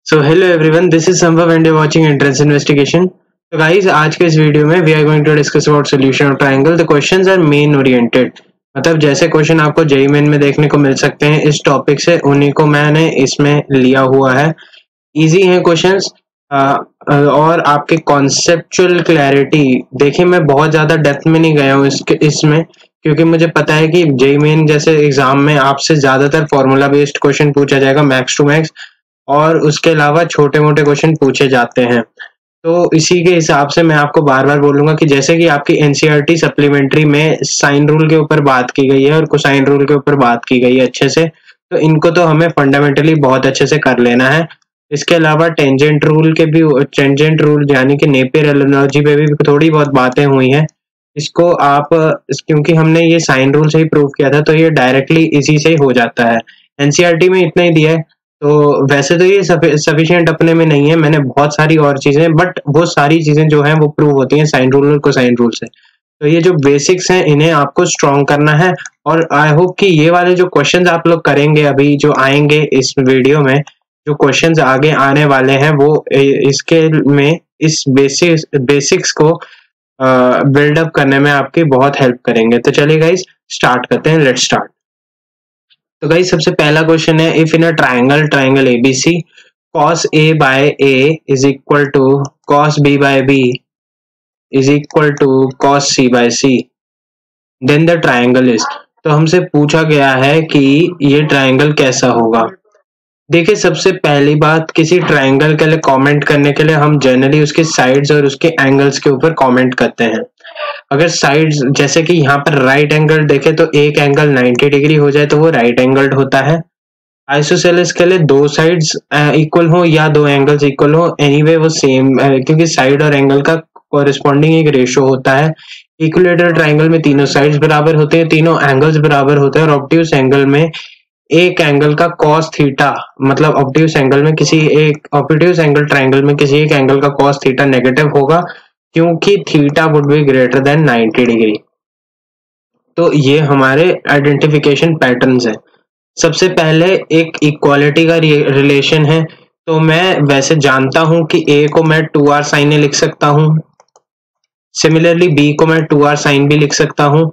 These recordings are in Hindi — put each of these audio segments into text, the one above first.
So hello everyone, this is Sambhav and you watching entrance investigation. तो गाइस, आज के इस वीडियो में we are going to discuss about solution of triangle. The questions are main oriented, मतलब जैसे क्वेश्चन आपको जेईई मेन में देखने को मिल सकते हैं इस टॉपिक से, उन्हीं को मैंने इसमें लिया हुआ है। इजी हैं क्वेश्चंस और आपके कॉन्सेप्चुअल क्लैरिटी देखिए, मैं बहुत ज्यादा डेप्थ में नहीं गया हूँ इसमें, क्योंकि मुझे पता है कि जेईई मेन जैसे एग्जाम में आपसे ज्यादातर फॉर्मूला बेस्ड क्वेश्चन पूछा जाएगा मैक्स टू मैक्स, और उसके अलावा छोटे मोटे क्वेश्चन पूछे जाते हैं। तो इसी के हिसाब से मैं आपको बार बार बोलूंगा कि जैसे कि आपकी एनसीईआरटी सप्लीमेंट्री में साइन रूल के ऊपर बात की गई है और कोसाइन रूल के ऊपर बात की गई है अच्छे से, तो इनको तो हमें फंडामेंटली बहुत अच्छे से कर लेना है। इसके अलावा टेंजेंट रूल यानी कि नेपियर एनालॉजी पे भी थोड़ी बहुत बातें हुई हैं। इसको आप क्योंकि हमने ये साइन रूल से ही प्रूव किया था, तो ये डायरेक्टली इसी से ही हो जाता है। एनसीईआरटी में इतना ही दिया है, तो वैसे तो ये सफिशिएंट अपने में नहीं है, मैंने बहुत सारी और चीजें, बट वो सारी चीजें जो हैं वो प्रूव होती हैं साइन रूल और कोसाइन रूल से। तो ये जो बेसिक्स हैं इन्हें आपको स्ट्रॉन्ग करना है, और आई होप कि ये वाले जो क्वेश्चंस आप लोग करेंगे अभी जो आएंगे इस वीडियो में, जो क्वेश्चंस आगे आने वाले हैं वो इसके में इस बेसिक्स को बिल्डअप करने में आपकी बहुत हेल्प करेंगे। तो चलिए गाइस, स्टार्ट करते हैं, लेट्स स्टार्ट। तो गाइस, सबसे पहला क्वेश्चन है, if in a triangle ABC cos a by a is equal to cos b by b is equal to cos c by c, then the triangle is। तो हमसे पूछा गया है कि ये ट्राइंगल कैसा होगा। देखिए, सबसे पहली बात, किसी ट्राइंगल के लिए कमेंट करने के लिए हम जनरली उसके साइड्स और उसके एंगल्स के ऊपर कमेंट करते हैं। अगर साइड्स जैसे कि यहाँ पर राइट एंगल देखे तो एक एंगल 90 डिग्री हो जाए तो वो राइट एंगल्ड होता है। आइसोसेलेस के लिए दो साइड्स इक्वल हो या दो एंगल्स इक्वल हो, एनीवे वो सेम, क्योंकि साइड और एंगल का कॉरेस्पॉन्डिंग एक रेशो होता है। इक्विलेटरल ट्राइंगल में तीनों साइड्स बराबर होते हैं, तीनों एंगल्स बराबर होते हैं, और ऑब्ट्यूस एंगल में एक एंगल का कॉस थीटा, मतलब ऑब्ट्यूस एंगल ट्राइंगल में किसी एक एंगल का कॉस थीटा नेगेटिव होगा, क्योंकि theta would be greater than 90 degree. तो ये हमारे आइडेंटिफिकेशन पैटर्न्स है। सबसे पहले एक इक्वालिटी का रिलेशन है, तो मैं वैसे जानता हूं कि a को मैं 2r sin a लिख सकता हूं, सिमिलरली b को मैं 2r sin b लिख सकता हूं,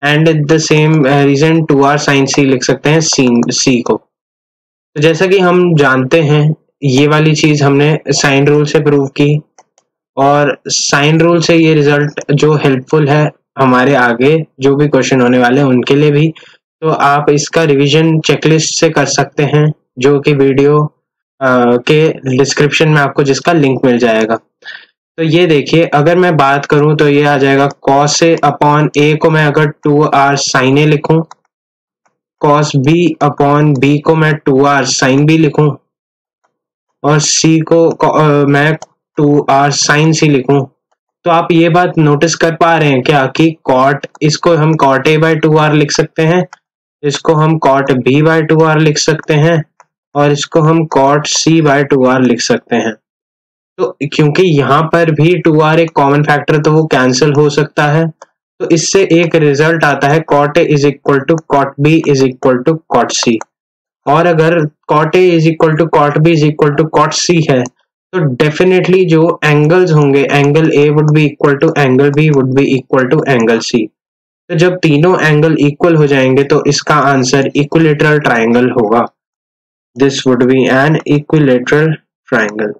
and the same reason 2r sin c लिख सकते हैं c को। तो जैसा कि हम जानते हैं, ये वाली चीज हमने साइन रूल से प्रूव की, और साइन रूल से ये रिजल्ट जो हेल्पफुल है हमारे आगे जो भी क्वेश्चन होने वाले हैं उनके लिए भी। तो आप इसका रिवीजन चेकलिस्ट से कर सकते हैं, जो कि वीडियो के डिस्क्रिप्शन में आपको जिसका लिंक मिल जाएगा। तो ये देखिए, अगर मैं बात करूं तो ये आ जाएगा cos a अपॉन a को मैं अगर 2r sin a लिखूं, cos b अपॉन b को मैं 2r sin b लिखूं, और c को मैं 2r sin c लिखूं, तो आप ये बात नोटिस कर पा रहे हैं क्या कि इसको हम cot a by 2r लिख सकते हैं, इसको हम cot b by 2r लिख सकते हैं, और इसको हम cot c by 2r लिख सकते हैं। तो क्योंकि यहाँ पर भी 2r एक कॉमन फैक्टर, तो वो कैंसिल हो सकता है, तो इससे एक रिजल्ट आता है cot a is equal to cot b is equal to cot c। और अगर cot a is equal to cot b is equal to cot c है, तो डेफिनेटली जो एंगल्स होंगे, angle a would be equal to angle b would be equal to angle c। तो जब तीनों एंगल इक्वल हो जाएंगे तो इसका आंसर इक्विलेटरल ट्राइंगल होगा। This would be an equilateral triangle.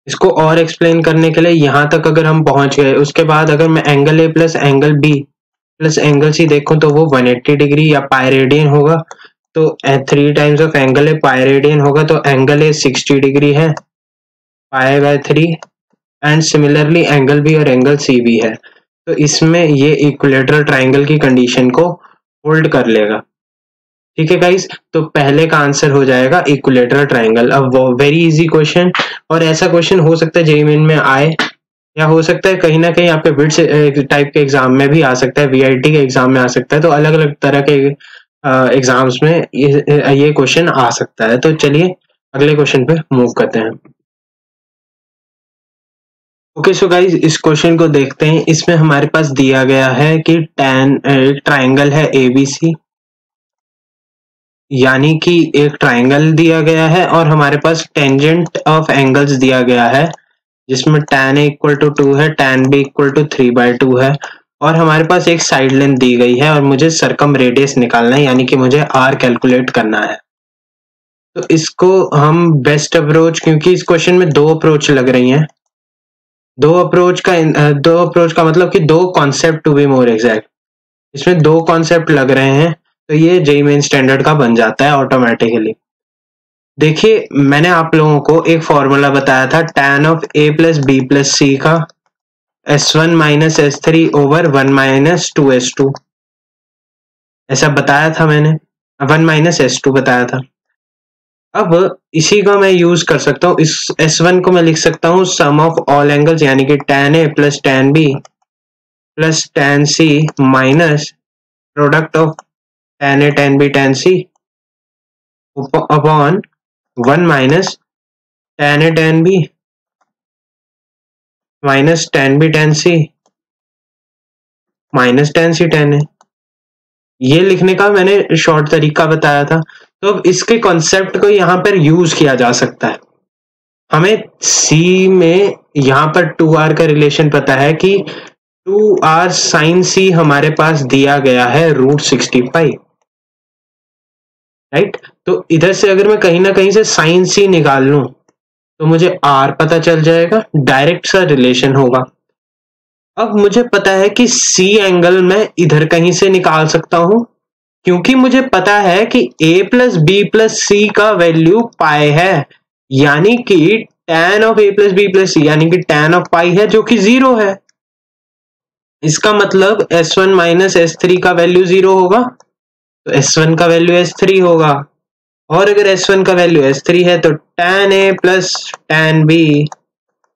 इसको और एक्सप्लेन करने के लिए यहाँ तक अगर हम पहुंच गए, उसके बाद अगर मैं angle a plus angle b plus angle c देखूं तो वो 180 डिग्री या पाई रेडियन होगा। तो 3 times of angle a pi radian होगा, तो एंगल a 60 डिग्री है, pi by 3, and similarly angle b और एंगल c भी है। तो इसमें ये इक्विलेटरल ट्राइंगल की कंडीशन को होल्ड कर लेगा। ठीक है गाइस, तो पहले का आंसर हो जाएगा इक्विलेटरल ट्राइंगल। अब वो वेरी इजी क्वेश्चन, और ऐसा क्वेश्चन हो सकता है जेईई मेन में आए, या हो सकता है कहीं ना कहीं आपके बिट्स टाइप के एग्जाम में भी आ सकता है, वीआईटी के एग्जाम में आ सकता है। तो अलग अलग तरह के एग्जाम्स में ये क्वेश्चन आ सकता है। तो चलिए अगले क्वेश्चन पे मूव करते हैं। ओके, सो गाइज, इस क्वेश्चन को देखते हैं। इसमें हमारे पास दिया गया है कि ट्राइंगल है एबीसी, यानी कि एक ट्राइंगल दिया गया है और हमारे पास टेंजेंट ऑफ एंगल्स दिया गया है, जिसमें tan a इक्वल टू 2 है, tan b इक्वल टू 3/2 है, और हमारे पास एक साइड लेंथ दी गई है और मुझे सरकम रेडियस निकालना है, यानी कि मुझे r कैलकुलेट करना है। तो इसको हम बेस्ट अप्रोच, क्योंकि इस क्वेश्चन में दो अप्रोच लग रही हैं, दो अप्रोच का मतलब कि दो concept, to be more exact, इसमें दो कॉन्सेप्ट लग रहे हैं, तो ये जेईई मेन स्टैंडर्ड का बन जाता है ऑटोमेटिकली। देखिए, मैंने आप लोगों को एक फॉर्मूला बताया था tan of a plus B plus C का, s1 minus s3 over 1 minus 2s2, ऐसा बताया था मैंने, 1 माइनस s2 बताया था। अब इसी को मैं यूज कर सकता हूँ, इस s1 को मैं लिख सकता हूँ सम ऑफ ऑल एंगल्स, यानी कि tan a plus tan b plus tan c minus product of tan a tan b tan c upon 1 minus tan a tan b minus tan b tan c minus tan c tan a। ये लिखने का मैंने शॉर्ट तरीका बताया था। तो अब इसके कॉन्सेप्ट को यहाँ पर यूज किया जा सकता है। हमें C में यहाँ पर 2r का रिलेशन पता है कि 2r sin c हमारे पास दिया गया है √65, राइट। तो इधर से अगर मैं कहीं ना कहीं से sin c निकाल लूं तो मुझे r पता चल जाएगा, डायरेक्ट सा रिलेशन होगा। अब मुझे पता है कि C एंगल मैं इधर कहीं से निकाल सकता हूं, क्योंकि मुझे पता है कि a plus B plus C का वैल्यू पाई है, यानी कि tan of a plus B plus C यानी कि tan ऑफ पाई है, जो कि 0 है। इसका मतलब s1 माइनस s3 का वैल्यू 0 होगा, तो s1 का वैल्यू s3 होगा, और अगर s1 का वैल्यू s3 है तो tan a plus tan b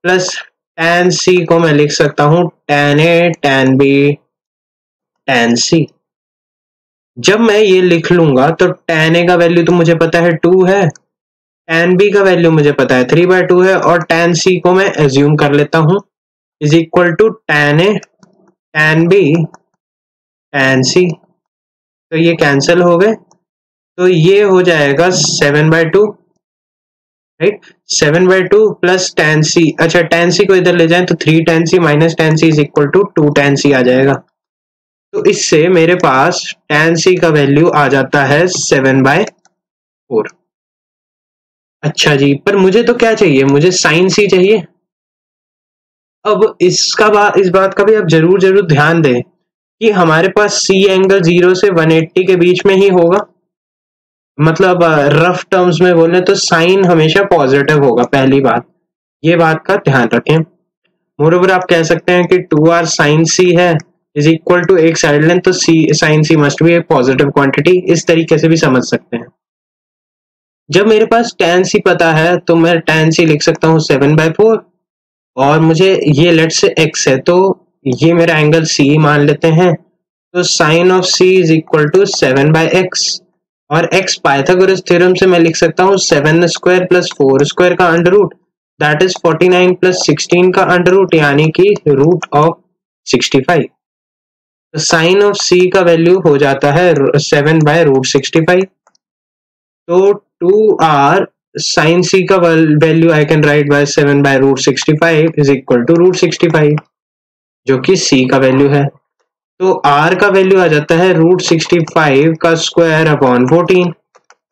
plus tan c को मैं लिख सकता हूं tan a tan b tan c। जब मैं ये लिख लूंगा तो tan a का वैल्यू तो मुझे पता है 2 है, tan b का वैल्यू मुझे पता है 3/2 है, और tan c को मैं एज्यूम कर लेता हूं is equal to tan a tan b tan c। तो ये कैंसिल हो गए, तो ये हो जाएगा 7/2, राइट। 7/2 प्लस tan c, अच्छा tan c को इधर ले जाएं तो 3 tan c minus tan c is equal to 2 tan c आ जाएगा। तो इससे मेरे पास tan c का वैल्यू आ जाता है 7/4। अच्छा जी, पर मुझे तो क्या चाहिए, मुझे sin c चाहिए। अब इस बात का भी आप जरूर ध्यान दें कि हमारे पास C एंगल 0 से 180 के बीच में ही होगा, मतलब रफ टर्म्स में बोले तो साइन हमेशा पॉजिटिव होगा, पहली बात, ये बात का ध्यान रखें। मोreover आप कह सकते हैं कि 2r sin c है इज इक्वल टू एक साइड लेंथ, तो c sin c must be एक पॉजिटिव क्वांटिटी, इस तरीके से भी समझ सकते हैं। जब मेरे पास tan c पता है तो मैं tan c लिख सकता हूँ 7/4, और मुझे ये लेट से x है तो ये मेरा एंगल c मान लेते हैं, तो sine of c is equal to 7/x, और x पाइथागोरस थ्योरम से मैं लिख सकता हूँ 7 स्क्वायर प्लस 4 स्क्वायर का under root, that is 49 plus 16 का अंडर रूट, यानी कि रूट ऑफ 65। तो साइन ऑफ c का वैल्यू हो जाता है 7/√65। तो 2r sin c का value I can write by 7/√65 is equal to √65, जो कि c का वैल्यू है। तो r का वैल्यू आ जाता है √65 का square upon 14,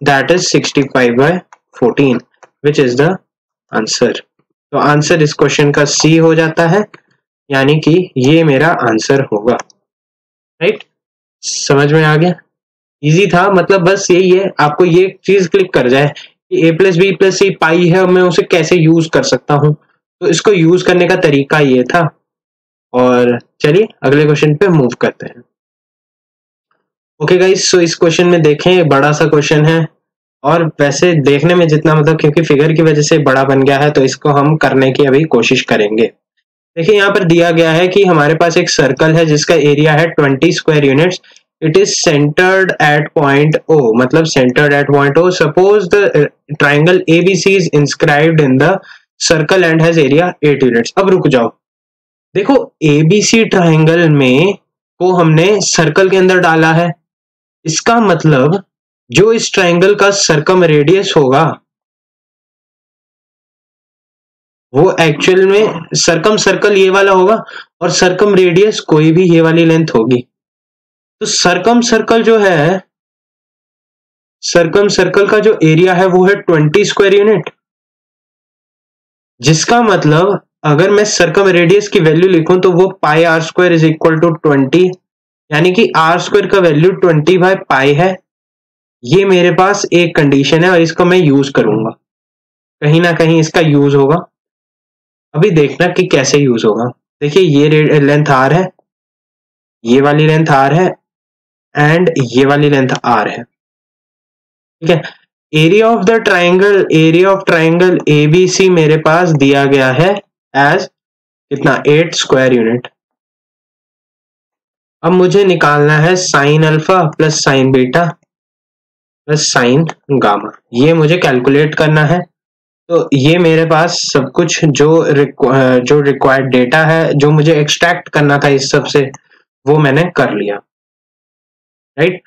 that is 65/14, which is the answer. तो आंसर इस क्वेश्चन का C हो जाता है, यानी कि ये मेरा आंसर होगा, राइट। समझ में आ गया, इजी था, मतलब बस यही है, आपको ये चीज क्लिक कर जाए कि a प्लस बी प्लस सी पाई है, मैं उसे कैसे यूज कर सकता हूँ, तो इसको यूज करने का तरीका ये था। और चलिए अगले क्वेश्चन पे मूव करते हैं। ओके गाइस, सो इस क्वेश्चन में देखें, बड़ा सा क्वेश्चन है, और वैसे देखने में जितना मतलब क्योंकि फिगर की वजह से बड़ा बन गया है, तो इसको हम करने की अभी कोशिश करेंगे। देखिए यहाँ पर दिया गया है कि हमारे पास एक सर्कल है जिसका एरिया है 20 square units, it is centred at point O, मतलब centred at point O। Suppose the triangle ABC is inscribed in the circle and has area 8 units. अब रुक जाओ, देखो ABC ट्राइंगल में को हमने सर्कल के अंदर डाला है, इसका मतलब जो इस ट्राइंगल का सर्कम रेडियस होगा वो एक्चुअल में सर्कम सर्कल ये वाला होगा और सर्कम रेडियस कोई भी ये वाली लेंथ होगी। तो सर्कम सर्कल जो है, सर्कम सर्कल का जो एरिया है वो है 20 स्क्वायर यूनिट, जिसका मतलब अगर मैं सर्कम रेडियस की वैल्यू लिखूं तो वो pi R square is equal to 20, यानी कि आर स्क्वायर का वैल्यू 20 बाय पाई है। ये मेरे पास एक कंडीशन है और इसको मैं यूज करूंगा, कहीं ना कहीं इसका यूज होगा। अभी देखना कि कैसे यूज होगा। देखिए ये लेंथ आर है, ये वाली लेंथ आर है एंड ये वाली लेंथ आर है, ठीक है। Area of the triangle, area of triangle ABC मेरे पास दिया गया है एज कितना, 8 स्क्वायर यूनिट। अब मुझे निकालना है sign alpha plus sine beta plus sine gamma, ये मुझे कैलकुलेट करना है। तो ये मेरे पास सब कुछ जो रिक्वायर्ड डेटा है, जो मुझे एक्सट्रैक्ट करना था इस सब से, वो मैंने कर लिया, राइट।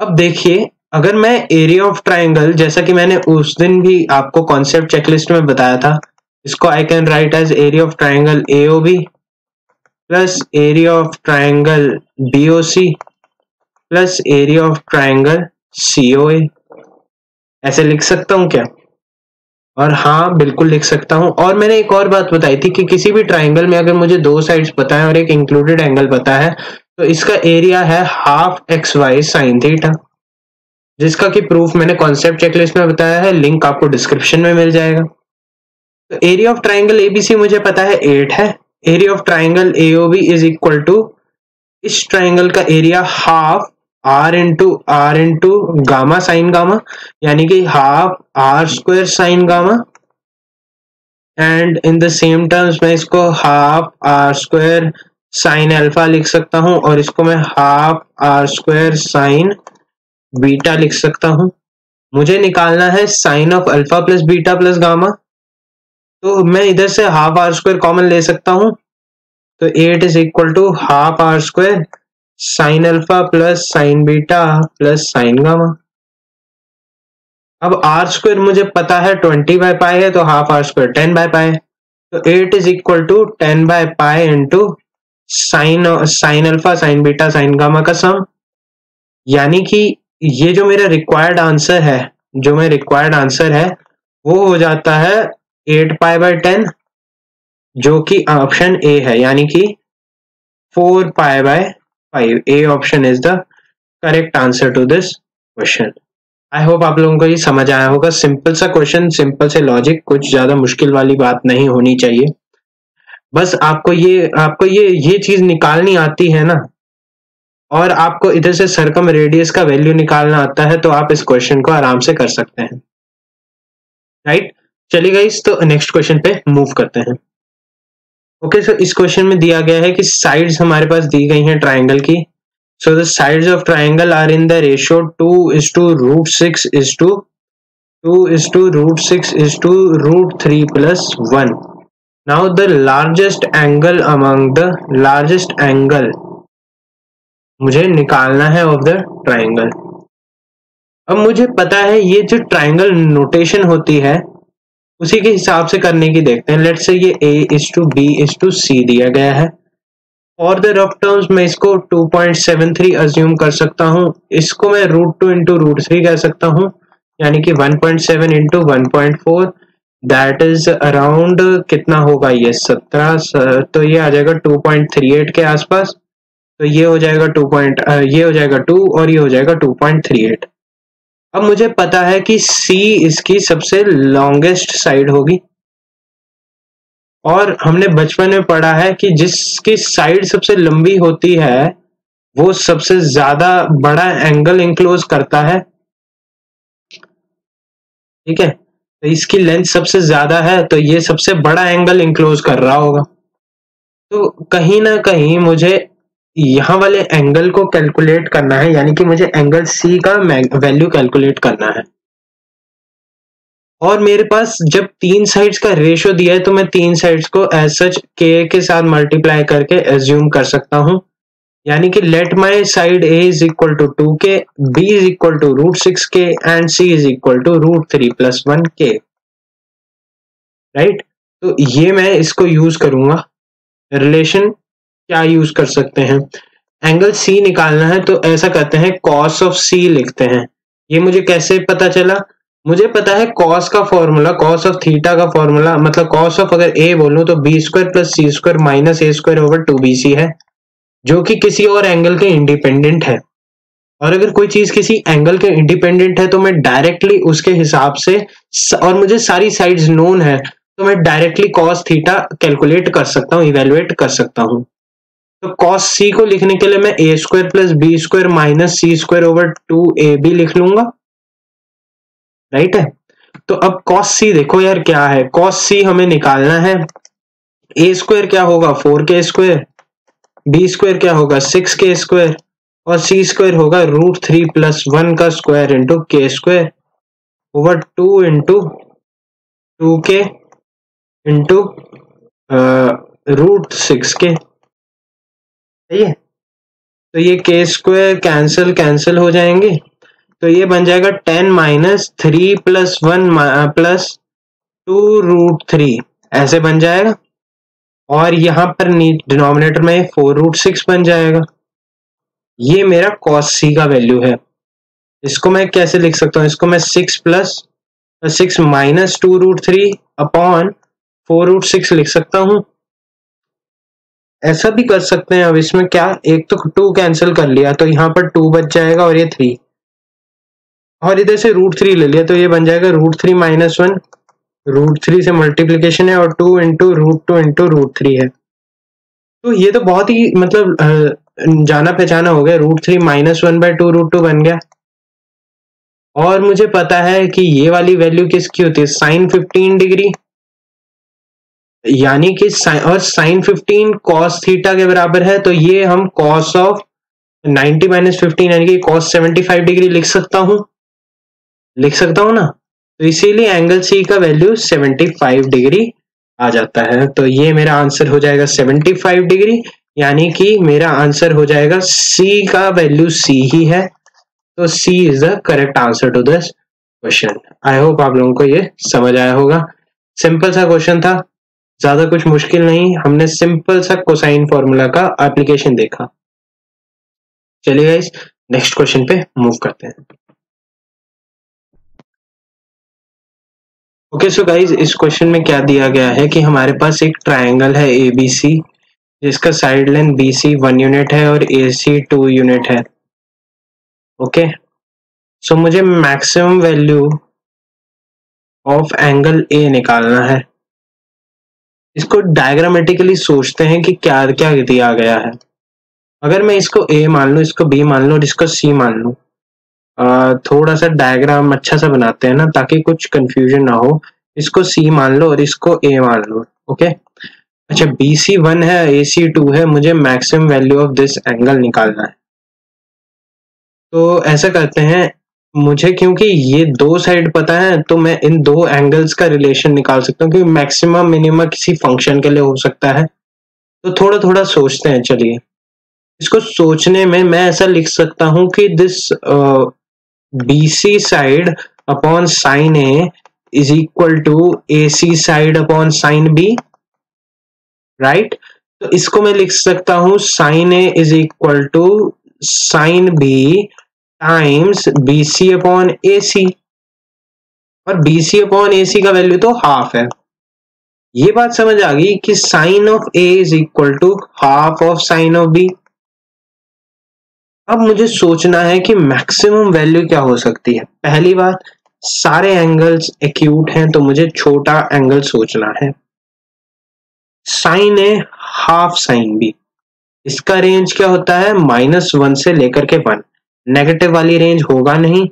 अब देखिए अगर मैं एरिया ऑफ ट्राइंगल, जैसा कि मैंने उस दिन भी आपको कॉन्सेप्ट चेकलिस्ट में बताया था, इसको I can write as area of triangle AOB plus area of triangle BOC plus area of triangle COA. ऐसे लिख सकता हूं क्या? और हाँ बिल्कुल लिख सकता हूं। और मैंने एक और बात बताई थी कि किसी भी ट्राइंगल में अगर मुझे दो साइड्स पता है और एक इंक्लूडेड एंगल पता है तो इसका एरिया है half x y sine theta, जिसका कि प्रूफ मैंने कॉन्सेप्ट चेकलिस्ट में बताया है, लिंक आपको डिस्क्रिप्शन में मिल जाएगा। तो एरिया ऑफ ट्राइंगल एबीसी मुझे पता है 8 है। Area of triangle AOB is equal to, इस ट्राइंगल का area half r into gamma sine gamma, यानी कि half r square sine gamma, and in the same terms मैं इसको half r square sine alpha लिख सकता हूं और इसको मैं half r square sine beta लिख सकता हूं। मुझे निकालना है sine of alpha plus beta plus gamma, तो मैं इधर से हाफ आर स्क्वायर कॉमन ले सकता हूं, तो 8 is equal to half r square sine alpha plus sine beta plus sine gamma. अब आर स्क्वायर मुझे पता है 20 बाय पाई है, तो half r square 10 by pi, तो 8 is equal to 10 by pi into sine alpha sine beta sine gamma का सम, यानी कि ये जो मेरा रिक्वायर्ड आंसर है, जो मेरा रिक्वायर्ड आंसर है वो हो जाता है 8 पाई बाय 10, जो कि ऑप्शन ए है, यानी कि 4 pi by 5। A option is the correct answer to this question. I hope आप लोगों को ये समझ आया होगा। सिंपल सा क्वेश्चन, सिंपल से लॉजिक, कुछ ज्यादा मुश्किल वाली बात नहीं होनी चाहिए। बस आपको ये चीज निकालनी आती है ना, और आपको इधर से सर्कम रेडियस का वैल्यू निकालना आता है, तो आप इस क्वेश्चन को आराम से कर सकते हैं, राइट। चलिए गाइस, तो नेक्स्ट क्वेश्चन पे मूव करते हैं। ओके, सो इस क्वेश्चन में दिया गया है कि साइड्स हमारे पास दी गई हैं ट्राइंगल की। So the sides of triangle are in the ratio 2:√6:√3+1। Now the largest angle among the largest angle मुझे निकालना है ऑफ द ट्राइंगल। अब मुझे पता है ये जो ट्राइंगल नोटेशन होती है उसी के हिसाब से करने की देखते हैं। लेट्स से ये A:B:C दिया गया है। और द रफ टर्म्स मैं इसको 2.73 अज्यूम कर सकता हूँ। इसको मैं √2 इंटू √3 कह सकता हूँ, यानी कि 1.7 इंटू 1.4, दैट इज अराउंड कितना होगा ये 17, तो ये आ जाएगा 2.38 के आसपास। तो ये हो जाएगा 2 और ये हो जाएगा 2.38। अब मुझे पता है कि C इसकी सबसे लॉन्गेस्ट साइड होगी, और हमने बचपन में पढ़ा है कि जिसकी साइड सबसे लंबी होती है वो सबसे ज्यादा बड़ा एंगल इंक्लोज करता है, ठीक है। तो इसकी लेंथ सबसे ज्यादा है तो ये सबसे बड़ा एंगल इंक्लोज कर रहा होगा। तो कहीं ना कहीं मुझे यहाँ वाले एंगल को कैलकुलेट करना है, यानी कि मुझे एंगल C का वैल्यू कैलकुलेट करना है। और मेरे पास जब 3 साइड्स का रेशियो दिया है तो मैं 3 साइड्स को एज सच K के साथ मल्टीप्लाई करके एज्यूम कर सकता हूँ, यानी कि let my side a is equal to 2k, b is equal to √6k and c is equal to √3 + 1k, right. तो ये मैं इसको यूज करूंगा। रिलेशन क्या यूज कर सकते हैं, एंगल C निकालना है तो ऐसा करते हैं cos ऑफ C लिखते हैं। ये मुझे कैसे पता चला, मुझे पता है cos का फॉर्मूला, cos ऑफ थीटा का फॉर्मूला, मतलब cos ऑफ अगर a बोलूं तो b² + c² - a² over 2bc है, जो कि किसी और एंगल के इंडिपेंडेंट है। और अगर कोई चीज किसी एंगल के इंडिपेंडेंट है तो मैं डायरेक्टली उसके हिसाब से, और मुझे सारी साइड्स नोन है, तो मैं डायरेक्टली cos थीटा कैलकुलेट कर सकता हूँ, इवेलुएट कर सकता हूँ। तो cos C को लिखने के लिए मैं a² + b² - c² over 2ab लिख लूंगा, राइट है। तो अब cos C देखो यार क्या है, cos C हमें निकालना है। a² क्या होगा 4k², b² क्या होगा 6k² और c² होगा √3 + 1 का square into k² over 2 into 2k into √6k, सही है। तो ये k² कैंसिल हो जाएंगे, तो ये बन जाएगा 10 - 3 + 1 + 2 √3, ऐसे बन जाएगा। और यहाँ पर डिनोमिनेटर में 4√6 बन जाएगा। ये मेरा cos C का वैल्यू है। इसको मैं कैसे लिख सकता हूँ, इसको मैं 6 - 2 √3 अपॉन 4√6 लिख सकता हूँ। ऐसा भी कर सकते हैं। अब इसमें क्या, एक तो 2 कैंसिल कर लिया तो यहाँ पर 2 बच जाएगा और ये 3, और इधर से √3 ले लिया तो ये बन जाएगा √3 - 1, √3 से मल्टीप्लीकेशन है और 2 इंटू √2 इंटू √3 है। तो ये तो बहुत ही मतलब जाना पहचाना हो गया, √3 - 1/2 √2 बन गया। और मुझे पता है कि ये वाली वैल्यू किसकी होती है, sin 15 डिग्री, यानी कि और sin 15 cos थीटा के बराबर है, तो ये हम cos ऑफ 90 - 15 यानी कि cos 75 डिग्री लिख सकता हूं ना। तो इसीलिए एंगल C का वैल्यू 75 डिग्री आ जाता है। तो ये मेरा आंसर हो जाएगा 75 डिग्री, यानी कि मेरा आंसर हो जाएगा C का वैल्यू C ही है। तो C is the correct answer to this question. I hope आप लोगों को ये समझ आया होगा। सिंपल सा क्वेश्चन था, ज्यादा कुछ मुश्किल नहीं, हमने सिंपल सा कोसाइन फॉर्मूला का एप्लीकेशन देखा। चलिए गाइस नेक्स्ट क्वेश्चन पे मूव करते हैं। ओके सो गाइस इस क्वेश्चन में क्या दिया गया है कि हमारे पास एक ट्रायंगल है ABC, जिसका साइड लेंथ BC 1 यूनिट है और AC 2 यूनिट है। ओके सो मुझे maximum value of angle A निकालना है। इसको डायग्रामेटिकली सोचते हैं कि क्या क्या दिया गया है। अगर मैं इसको A मान लूं, इसको B मान लूं और इसको C मान लूं, थोड़ा सा डायग्राम अच्छा सा बनाते हैं ना ताकि कुछ कंफ्यूजन ना हो। इसको C मान लो और इसको A मान लो। ओके अच्छा, BC 1 है, AC 2 है, मुझे maximum value of this angle निकालना है। तो ऐसा करते हैं, मुझे क्योंकि ये दो साइड पता है तो मैं इन दो एंगल्स का रिलेशन निकाल सकता हूँ, क्योंकि मैक्सिमम मिनिमम किसी फंक्शन के लिए हो सकता है। तो थोड़ा थोड़ा सोचते हैं। चलिए इसको सोचने में मैं ऐसा लिख सकता हूं कि this BC side upon sine A is equal to AC side upon sine B, right. तो इसको मैं लिख सकता हूं sine A is equal to sine B times BC upon AC, और BC अपॉन AC का वैल्यू तो हाफ है। ये बात समझ आ गई कि sine of A is equal to half of sine of B। अब मुझे सोचना है कि मैक्सिमम वैल्यू क्या हो सकती है। पहली बात, सारे एंगल्स एक्यूट हैं तो मुझे छोटा एंगल सोचना है। साइन ए हाफ साइन बी, इसका रेंज क्या होता है -1 से लेकर के 1। नेगेटिव वाली रेंज होगा नहीं,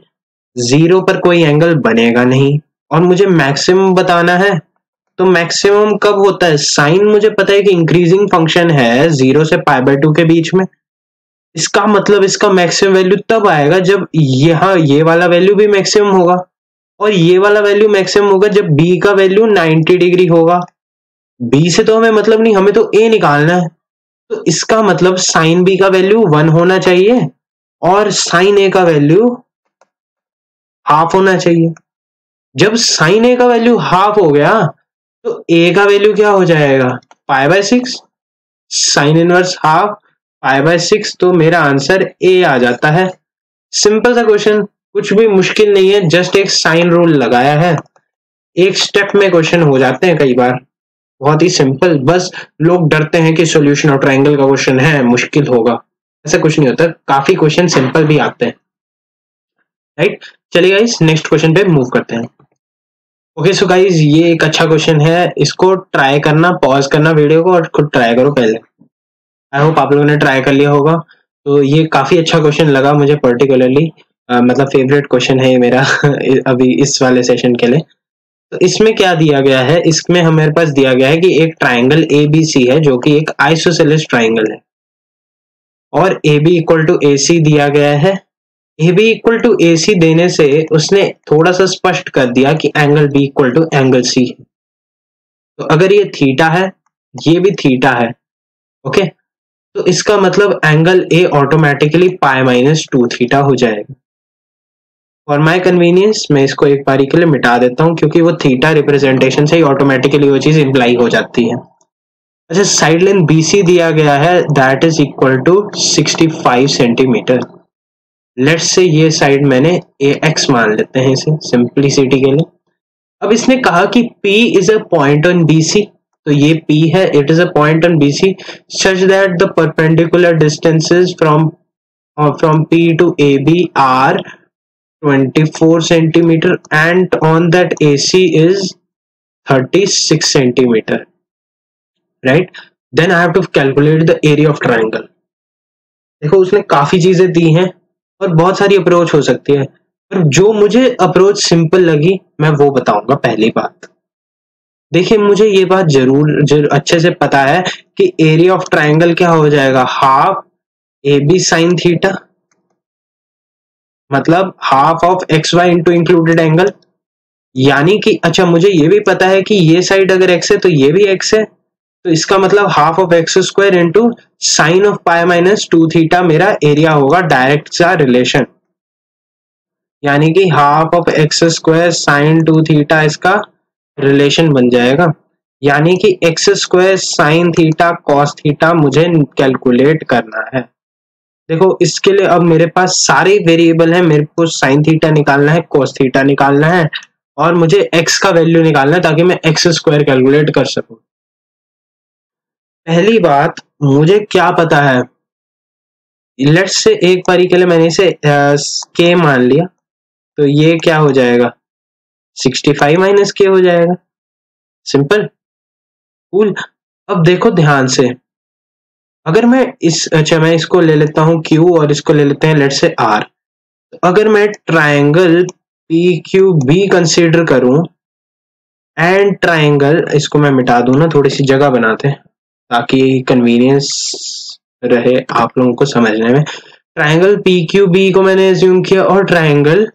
0 पर कोई एंगल बनेगा नहीं। और मुझे मैक्सिमम बताना है, तो मैक्सिमम कब होता है, साइन मुझे पता है कि इंक्रीजिंग फंक्शन है 0 से π/2 के बीच में। इसका मतलब इसका मैक्सिमम वैल्यू तब आएगा जब यहाँ ये वाला वैल्यू भी मैक्सिमम होगा और ये वाला वैल्यू मैक्सिमम होगा जब B का वैल्यू 90 डिग्री होगा। B से तो हमें मतलब नहीं, हमें तो A निकालना है। तो इसका मतलब साइन बी का वैल्यू 1 होना चाहिए और साइन ए का वैल्यू हाफ होना चाहिए। जब साइन ए का वैल्यू हाफ हो गया तो ए का वैल्यू क्या हो जाएगा, π/6। साइन इनवर्स हाफ π/6, तो मेरा आंसर ए आ जाता है। सिंपल सा क्वेश्चन, कुछ भी मुश्किल नहीं है, जस्ट एक साइन रूल लगाया है, एक स्टेप में क्वेश्चन हो जाते हैं कई बार, बहुत ही सिंपल। बस लोग डरते हैं कि सॉल्यूशन ऑफ ट्रायंगल का क्वेश्चन है मुश्किल होगा, ऐसा कुछ नहीं होता, काफी क्वेश्चन सिंपल भी आते हैं, राइट। चलिए गाइस नेक्स्ट क्वेश्चन पे मूव करते हैं। ओके सो गाइस ये एक अच्छा क्वेश्चन है, इसको ट्राई करना, पॉज करना वीडियो को और खुद ट्राई करो पहले। आई होप आप लोगों ने ट्राई कर लिया होगा। तो ये काफी अच्छा क्वेश्चन लगा मुझे पर्टिकुलरली, मतलब फेवरेट क्वेश्चन है ये मेरा अभी इस वाले सेशन के लिए। तो इसमें क्या दिया गया है, इसमें हमारे पास दिया गया है कि एक ट्राइंगल ABC है जो कि एक आइसोसेलेस ट्राइंगल है, और AB इक्वल टू AC दिया गया है। AB इक्वल टू AC देने से उसने थोड़ा सा स्पष्ट कर दिया कि angle B equal to angle C है। तो अगर ये थीटा है, ये भी थीटा है, ओके, तो इसका मतलब एंगल A ऑटोमेटिकली π-2 थीटा हो जाएगा। फॉर माई कन्वीनियंस मैं इसको एक बारी के लिए मिटा देता हूं, क्योंकि वो थीटा रिप्रेजेंटेशन से ही ऑटोमेटिकली वो चीज इंप्लाई हो जाती है। अच्छा, साइड लाइन BC दिया गया है, that is equal to 65 centimetre. Let's say ये साइड मैंने AX मान लेते हैं इसे सिंप्लिसिटी के लिए। अब इसने कहा कि P is a point on BC, तो ये P है, it is a point on BC such that the perpendicular distances from P to AB are 24 centimeter and on that AC is 36 centimeter, right? Then I have to calculate the area of triangle. देखो उसने काफी चीजें दी हैं और बहुत सारी अप्रोच हो सकती है, पर जो मुझे अप्रोच सिंपल लगी मैं वो बताऊंगा। पहली बात देखिए, मुझे ये बात जरूर अच्छे से पता है कि एरिया ऑफ ट्राइंगल क्या हो जाएगा, हाफ AB साइन थीटा, मतलब half of XY into included angle. यानी कि अच्छा, मुझे ये भी पता है कि ये साइड अगर x है तो ये भी x है, तो इसका मतलब half of x² into sine of π-2 theta मेरा एरिया होगा, डायरेक्ट सा रिलेशन। यानी कि half of x² sine 2 theta इसका रिलेशन बन जाएगा। यानी कि x² sine theta cos theta मुझे कैलकुलेट करना है। देखो इसके लिए अब मेरे पास सारे वेरिएबल हैं, मेरे को साइन थीटा निकालना है, कोस थीटा निकालना है, और मुझे x का वैल्यू निकालना है ताकि मैं x² कैलकुलेट कर सकूं। पहली बात मुझे क्या पता है, लेट्स से एक बारी के लिए मैंने इसे k मान लिया, तो ये क्या हो जाएगा, 65 माइनस k हो जाएगा। Simple, cool. अब देखो ध्यान से, अगर मैं मैं इसको ले लेता हूं Q और इसको ले लेते हैं लेट्स से R। तो अगर मैं ट्राइंगल PQB कंसीडर करूं एंड ट्राइंगल, इसको मैं मिटा दूं ना, थोड़ी सी जगह बनाते हैं ताकि कन्वीनियंस रहे आप लोगों को समझने में। ट्राइंगल PQB को मैंने अज्यूम किया और ट्राइंगल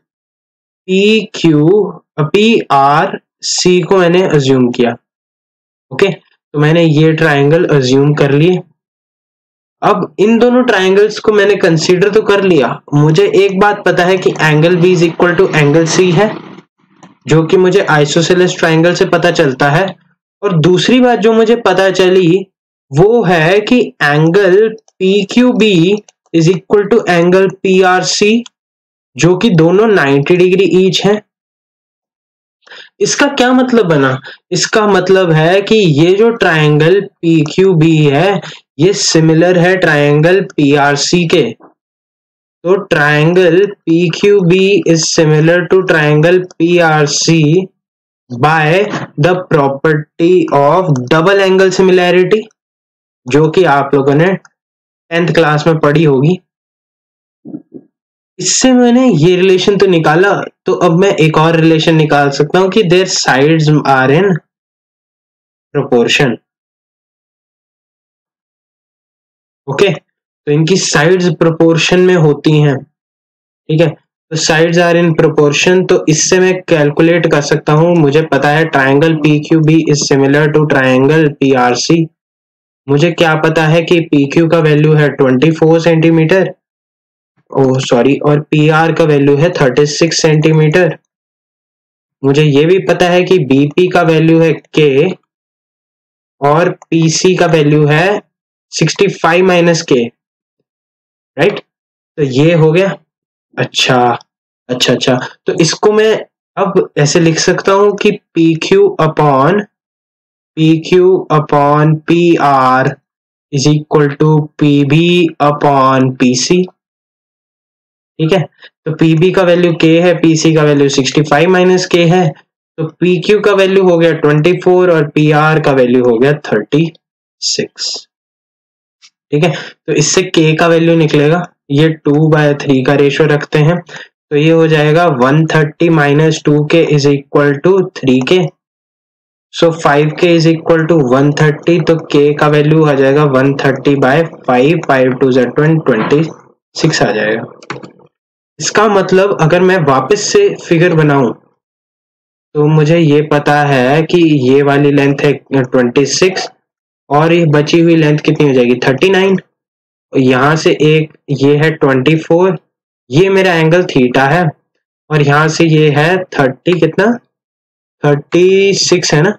PRC को मैंने अज्यूम किया, ओके। तो मैंने ये ट्राइंगल अज्यूम कर लिए। अब इन दोनों ट्राइंगल्स को मैंने कंसीडर तो कर लिया, मुझे एक बात पता है कि angle B is equal to angle C है, जो कि मुझे आइसोसेलेस ट्राइंगल से पता चलता है। और दूसरी बात जो मुझे पता चली वो है कि angle PQB is equal to angle PRC, जो कि दोनों 90 डिग्री ईच है। इसका क्या मतलब बना, इसका मतलब है कि ये जो ट्राइंगल PQB है ये सिमिलर है ट्राइंगल PRC के। तो triangle PQB is similar to triangle PRC by the property of double angle similarity, जो कि आप लोगों ने 10th क्लास में पढ़ी होगी। इससे मैंने ये रिलेशन तो निकाला, तो अब मैं एक और रिलेशन निकाल सकता हूं कि their sides are in proportion, okay. तो इनकी साइड्स प्रोपोर्शन में होती हैं, ठीक है। तो साइड्स आर इन प्रोपोर्शन, तो इससे मैं कैलकुलेट कर सकता हूं, मुझे पता है triangle PQB is similar to triangle PRC। मुझे क्या पता है कि PQ का वैल्यू है 24 सेंटीमीटर, ओह सॉरी, और PR का वैल्यू है 36 सेंटीमीटर। मुझे ये भी पता है कि BP का वैल्यू है K और PC का वैल्यू है 65 माइनस K, राइट। तो ये हो गया। अच्छा अच्छा अच्छा, तो इसको मैं अब ऐसे लिख सकता हूं कि PQ upon PR is equal to PB upon PC। ठीक है, तो PB का वैल्यू K है, PC का वैल्यू 65 माइनस K है, तो PQ का वैल्यू हो गया 24 और PR का वैल्यू हो गया 36। ठीक है, तो इससे K का वैल्यू निकलेगा, ये 2/3 का रेशियो रखते हैं, तो ये हो जाएगा 130 minus 2K is equal to 3K। So 5K is equal to 130, तो K का वैल्यू आ जाएगा 130/5, 5 2 26 आ जाएगा। इसका मतलब अगर मैं वापस से फिगर बनाऊं तो मुझे ये पता है कि ये वाली लेंथ है 26 और ये बची हुई लेंथ कितनी हो जाएगी 39, यहाँ से एक ये है 24, ये मेरा एंगल थीटा है, और यहाँ से ये है 30 कितना 36 है ना,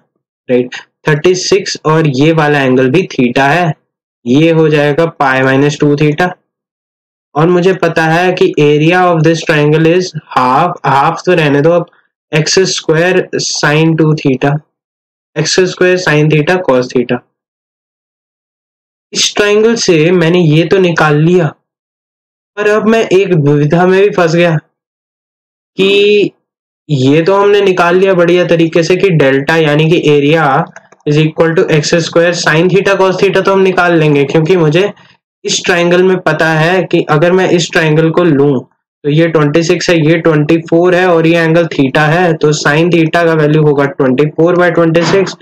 राइट 36, और ये वाला एंगल भी थीटा है, ये हो जाएगा π-2 थीटा। और मुझे पता है कि area of this triangle is half तो रहने दो, अब x square sign 2 theta, x square sine theta cos theta. इस ट्राइंगल से मैंने ये तो निकाल लिया, पर अब मैं एक दुविधा में भी फंस गया कि ये तो हमने निकाल लिया बढ़िया तरीके से कि डेल्टा यानी कि area is equal to x square sine theta cos theta तो हम निकाल लेंगे, क्योंकि मुझे इस ट्राइंगल में पता है कि अगर मैं इस ट्राइंगल को लूं तो ये 26 है, ये 24 है और ये एंगल थीटा है, तो साइन थीटा का वैल्यू होगा 24/26,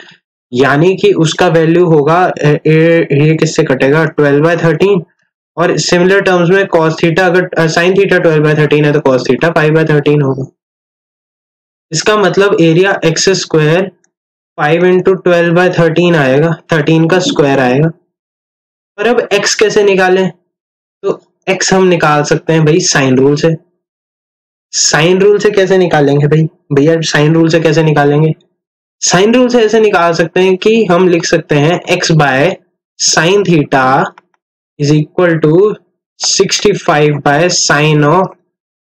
यानी कि उसका वैल्यू होगा ये किससे कटेगा 12/13, और सिमिलर टर्म्स में cos थीटा अगर साइन थीटा 12/13 है तो cos थीटा 5/13 होगा। इसका मतलब एरिया एक्स स्क्वायर 5 इंटू 12/13 आएगा, 13 का स्क्वायर आएगा। पर अब x कैसे निकालें, तो x हम निकाल सकते हैं भाई साइन रूल से। साइन रूल से कैसे निकालेंगे भाई, भैया साइन रूल से कैसे निकालेंगे, साइन रूल से ऐसे निकाल सकते हैं कि हम लिख सकते हैं x by sine theta is equal to 65 by sine of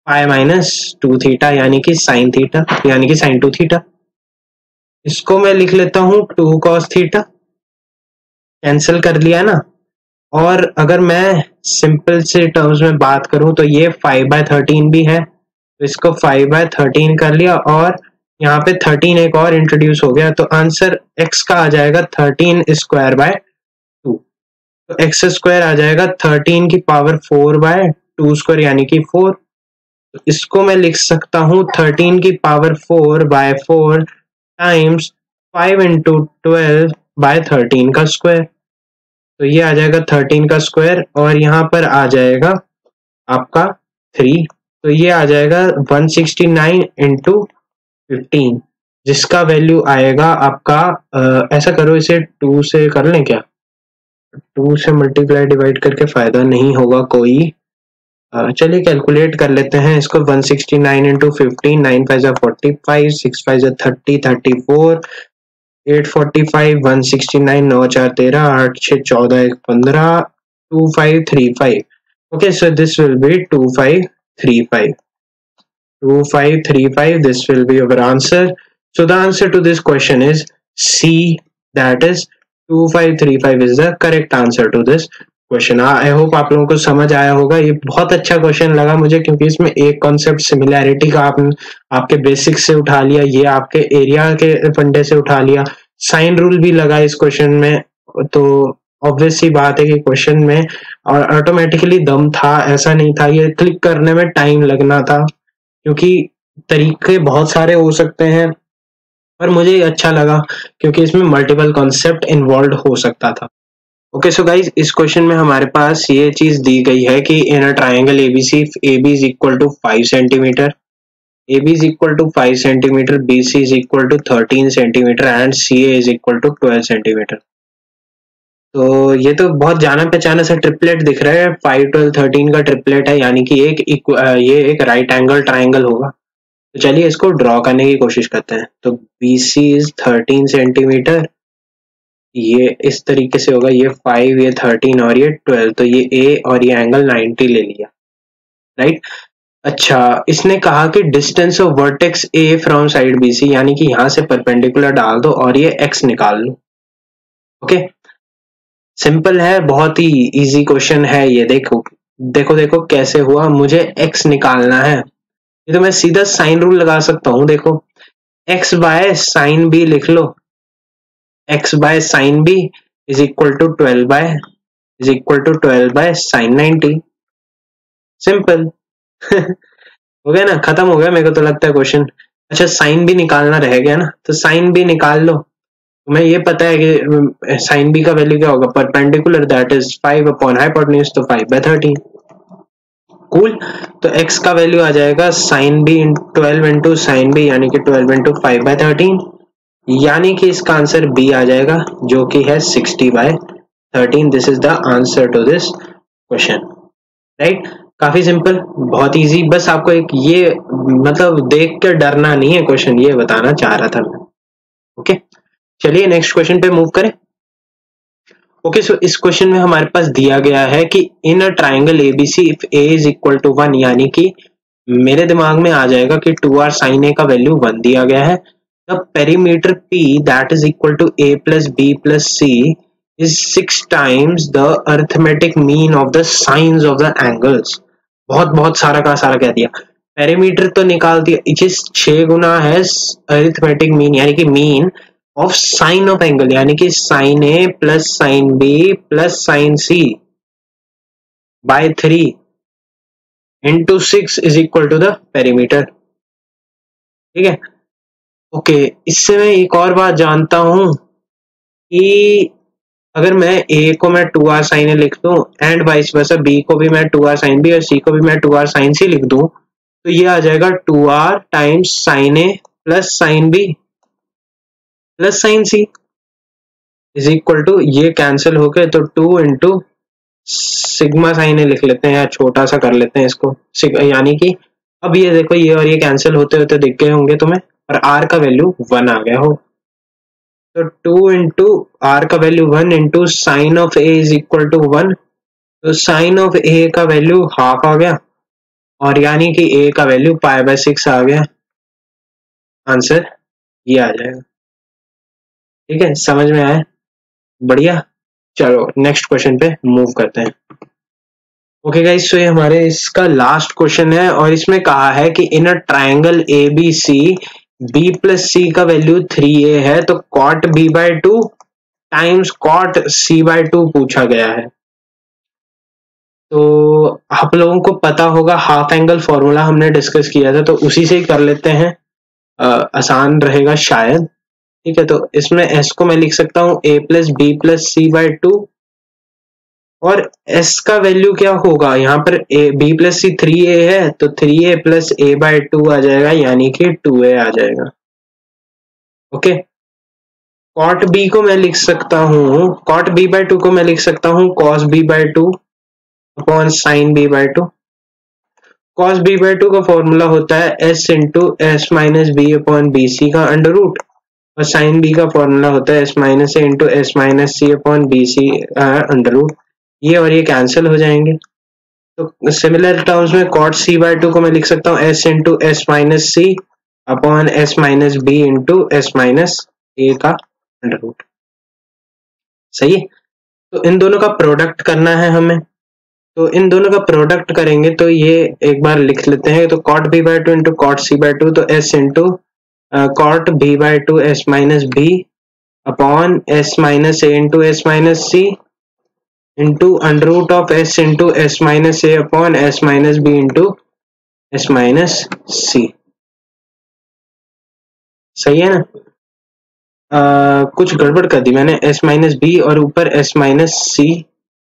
π-2 theta, यानी कि साइन थीटा, यानी कि साइन 2 थीटा। इसको मैं लिख लेता हूं 2 cos थीटा, कैंसिल कर लिया ना, और अगर मैं सिंपल से टर्म्स में बात करूं तो ये 5/13 भी है, तो इसको 5/13 कर लिया, और यहाँ पे 13 एक और इंट्रोड्यूस हो गया, तो आंसर x का आ जाएगा 13 स्क्वायर बाय 2, तो एक्स स्क्वायर आ जाएगा 13 की पावर 4/2 स्क्वायर यानी कि 4, तो इसको मैं लिख सकता हूँ 13 की पावर 4/4 टाइम्स 5 इंटू 12/13 का स्क्वायर, तो ये आ जाएगा 13 का स्क्वायर, और यहाँ पर आ जाएगा आपका 3, तो ये आ जाएगा 169 इंटू 15, जिसका वैल्यू आएगा आपका ऐसा करो इसे 2 से कर लें क्या, 2 से मल्टीप्लाई डिवाइड करके फायदा नहीं होगा कोई, चलिए कैलकुलेट कर लेते हैं इसको। 169 into 15, 9 5 45, 6 5 30, 34, 845, 169, 9 4 13, 8 6 14, 15, 2535। Okay, so this will be 2535. 2535, this will be our answer. So the answer to this question is C, that is 2535 is the correct answer to this question. I hope आप लोगों को समझ आया होगा, ये बहुत अच्छा क्वेश्चन लगा मुझे, क्योंकि इसमें एक कॉन्सेप्ट सिमिलैरिटी का आपके बेसिक्स से उठा लिया, ये आपके एरिया के फंडे से उठा लिया, साइन रूल भी लगा इस क्वेश्चन में, तो ऑब्वियस सी बात है कि क्वेश्चन में और ऑटोमेटिकली दम था, ऐसा नहीं था, ये क्लिक करने में टाइम लगना था, क्योंकि तरीके बहुत सारे हो सकते हैं, पर मुझे अच्छा लगा क्योंकि इसमें मल्टीपल कॉन्सेप्ट इन्वॉल्व हो सकता था। ओके सो गाइज, इस क्वेश्चन में हमारे पास ये चीज दी गई है कि in a triangle A B C, AB is equal to 5 centimetre, AB is equal to 5 centimeter, BC is equal to 13 centimeter and CA is equal to 12 centimeter. तो ये तो बहुत जाना पहचाना सा ट्रिपलेट दिख रहा है, 5 12 13 का ट्रिपलेट है, यानी कि ये एक राइट एंगल ट्राइंगल होगा। तो चलिए इसको ड्रॉ करने की कोशिश करते हैं। तो BC इज 13 सेंटीमीटर, ये इस तरीके से होगा, ये 5, ये 13 और ये 12, तो ये A और ये एंगल 90 ले लिया, राइट। अच्छा, इसने कहा कि distance of vertex A from side BC, यानी कि यहां से परपेंडिकुलर डाल दो और ये x निकाल लो। ओके, सिंपल है, बहुत ही इजी क्वेश्चन है ये। देखो देखो देखो कैसे हुआ, मुझे x निकालना है, ये तो मैं सीधा साइन रूल लगा सकता हूं। देखो x बाय साइन b लिख लो, x by sine b is equal to 12 by sine 90। Simple हो गया ना, खत्म हो गया मेरे को तो लगता है क्वेश्चन। अच्छा, साइन भी निकालना रह गया ना, तो साइन भी निकाल लो। तुम्हें ये पता है कि साइन बी का वैल्यू क्या होगा, perpendicular that is 5 upon hypotenuse, तो 5 बाय 13। कूल। तो x का वैल्यू आ जाएगा sine B 12 into sine B, यानी कि 12 इंटू 5 बाय 13, यानी कि इसका आंसर बी आ जाएगा जो कि है 60 by 13। This is the answer to this question, right. काफी सिंपल, बहुत इजी, बस आपको एक ये मतलब देख कर डरना नहीं है क्वेश्चन, ये बताना चाह रहा था मैं। ओके, चलिए नेक्स्ट क्वेश्चन पे मूव करें। ओके, सो इस क्वेश्चन में हमारे पास दिया गया है कि in a triangle ABC if A is equal to 1, यानी कि मेरे दिमाग में आ जाएगा कि 2r sin A का वैल्यू 1 दिया गया है। The perimeter P that is equal to A plus B plus C is 6 times the arithmetic mean of the sines of the angles. बहुत बहुत सारा का सारा कह दिया, पेरीमीटर तो निकाल दिया, 6 गुना है अरिथमेटिक मीन, यानी कि mean of sine of angle, यानी कि sine A plus sine B plus sine C by 3 into 6 is equal to the perimeter. ठीक है, ओके। इससे मैं एक और बात जानता हूं कि अगर मैं A को मैं 2r sin A लिख दूं एंड वाइस वर्सा B को भी मैं 2r sin B और C को भी मैं 2r sin C लिख दूं, तो ये आ जाएगा 2r times sin A plus sin B plus sin C is equal to, ये कैंसिल हो गए तो 2 इंटू सिग्मा साइन ए लिख लेते हैं, या छोटा सा कर लेते हैं इसको, यानी कि अब ये देखो ये और ये कैंसिल होते होते दिख गए होंगे तुम्हें, और r का वैल्यू 1 आ गया हो। तो 2 इंटू r का value 1 into sine of a is equal to 1, तो साइन ऑफ a का वैल्यू हाफ आ गया, और यानी कि a का वैल्यू पाई बाय 6 आ गया। आंसर ये आ जाएगा। ठीक है, समझ में आया, बढ़िया। चलो नेक्स्ट क्वेश्चन पे मूव करते हैं। ओके गाइस, तो ये हमारे इसका लास्ट क्वेश्चन है, और इसमें कहा है कि in a triangle ABC B plus C का वैल्यू 3A है, तो cot B by 2 times cot C by 2 पूछा गया है। तो आप लोगों को पता होगा हाफ एंगल फॉर्मूला हमने डिस्कस किया था, तो उसी से ही कर लेते हैं, आसान रहेगा शायद। ठीक है, तो इसमें S को मैं लिख सकता हूँ A plus B plus C by 2, और S का वैल्यू क्या होगा, यहाँ पर B प्लस C 3A है, तो 3A प्लस A बाय 2 आ जाएगा, यानी कि 2A आ जाएगा। ओके, cot B को मैं लिख सकता हूँ, cot B बाय 2 को मैं लिख सकता हूँ cos B by 2 upon sine B by 2। cos B by 2 का फॉर्मूला होता है S into S minus B upon BC का अंडर रूट, और साइन B का फॉर्मूला होता है S minus A into S minus C upon BC under root. ये और ये कैंसिल हो जाएंगे, तो सिमिलर टर्म्स में cot C बाय 2 को मैं लिख सकता हूँ S into S minus C upon S minus B into S minus A का अंडर रूट। सही है, तो इन दोनों का प्रोडक्ट करना है हमें, तो इन दोनों का प्रोडक्ट करेंगे, तो ये एक बार लिख लेते हैं। तो cot B by 2 into cot C by 2, तो S into cot B by 2 S minus B upon S minus A into S minus C into under root of S into S minus A upon S minus B into S minus C। सही है ना, कुछ गड़बड़ कर दी मैंने, S माइनस B और ऊपर S माइनस C,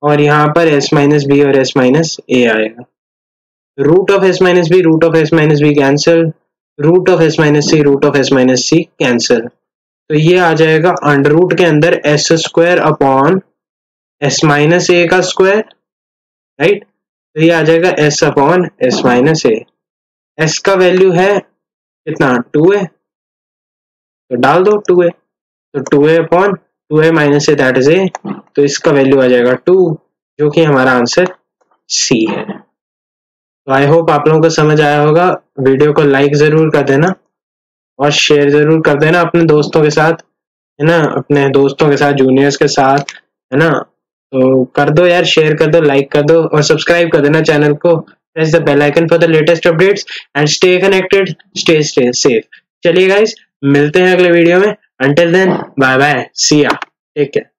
और यहाँ पर S माइनस B और S माइनस A आएगा। Root of S minus B, root of S minus B cancel, root of S minus C, root of S minus C cancel, तो ये आ जाएगा अंडर रूट के अंदर S square upon s minus A का स्क्वायर, राइट। तो ये आ जाएगा s upon s minus A. s का वैल्यू है कितना, 2a, तो डाल दो 2a, तो 2a upon 2a minus A that is a, तो इसका वैल्यू आ जाएगा 2, जो कि हमारा आंसर C है। तो आई होप आप लोगों को समझ आया होगा। वीडियो को लाइक जरूर कर देना और शेयर जरूर कर देना अपने दोस्तों के साथ, है ना, अपने दोस्तों के साथ, जूनियर्स के साथ, है ना। तो कर दो यार, शेयर कर दो, लाइक कर दो और सब्सक्राइब कर देना चैनल को। Press the bell icon for the latest updates and stay connected, stay safe. चलिए गाइस, मिलते हैं अगले वीडियो में। Until then, bye bye, see ya, take care.